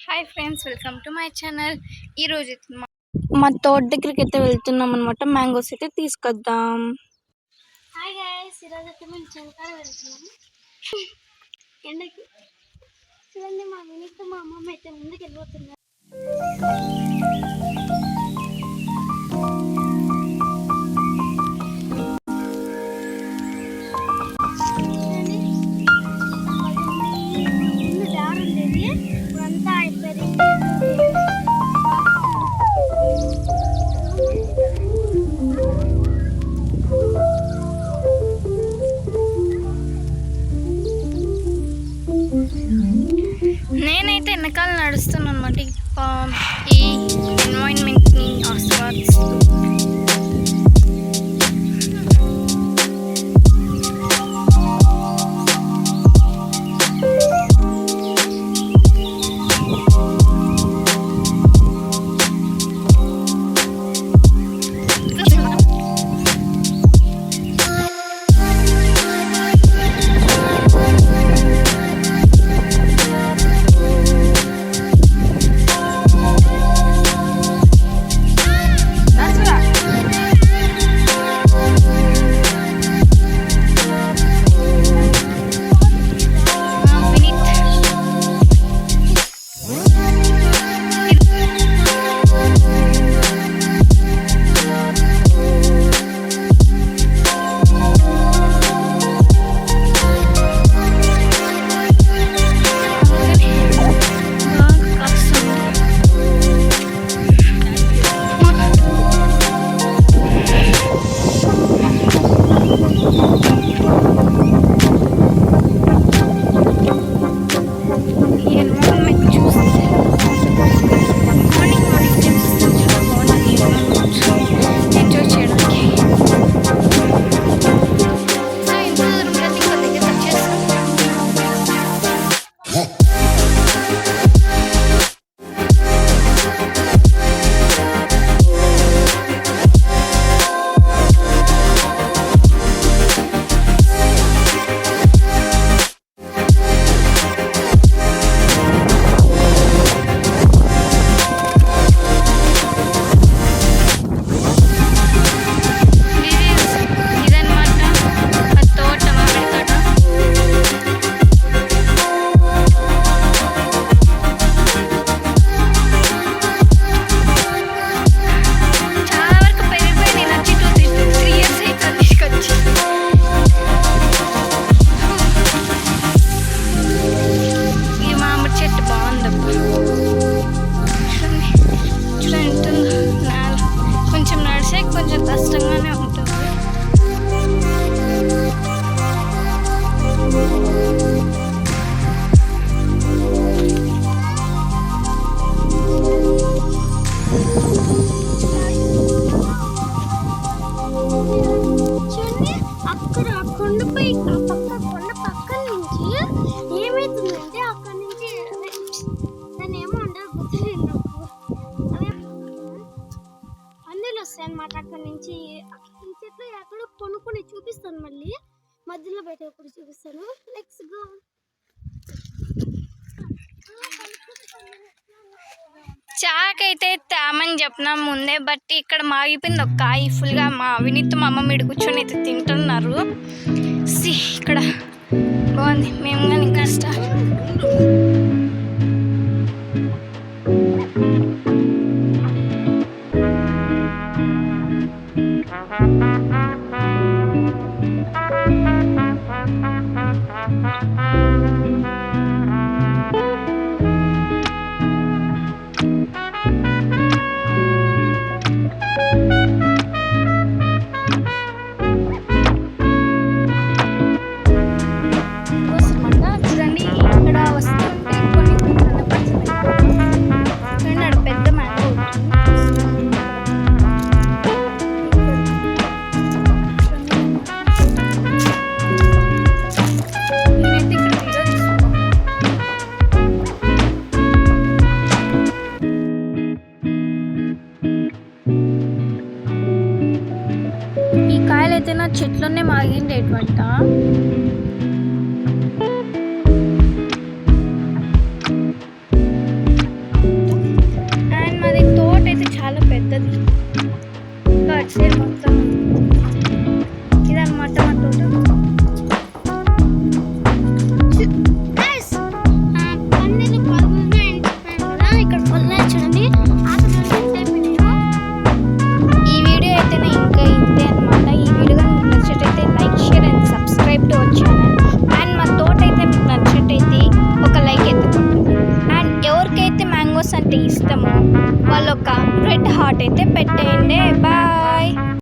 Hi friends, welcome to my channel. ఈరోజు మా తోట దగ్గరికి అయితే వెళ్తున్నాం అనమాట. మ్యాంగోస్ అయితే తీసుకొద్దాం. హాయ్ గైస్, ఈరోజు అయితే మేము చెనకాడ వెళ్తున్నాము ఎండకి. చూడండి, మా వినీతో మా అమ్మమ్మ అయితే ముందుకు వెళ్ళిపోతున్నారు. నేనైతే వెనకాల నడుస్తున్నాను అనమాట. ఈ ఎన్వైరన్మెంట్ని ఆస్వాదిస్తూ కష్టంగానే ఉంటుంది. చూడండి, అక్కడ ఆ కొండపై ఆ కొండ పక్కన నుంచి ఏమైతుందంటే అక్కడ నుంచి దాన్ని ఏమో అంటారు, గుర్తులేదు నాకు. పందులు వస్తాయి అన్నమాట అక్కడ నుంచి. ఈ చెట్లు ఎక్కడో కొనుక్కొని చూపిస్తాను, మళ్ళీ మధ్యలో పెట్టేప్పుడు చూపిస్తాను. Let's go. చాకైతే తేమని చెప్పినా ముందే, బట్ ఇక్కడ మాగిపోయింది ఒక కాయ ఫుల్గా. మా వినీత్ మా అమ్మ మీద కూర్చొని అయితే తింటున్నారు. ఇక్కడ బాగుంది. మేము కానీ ఇంకా ఈ కాయలు అయితే నా చెట్లోనే మాగిండేటంట.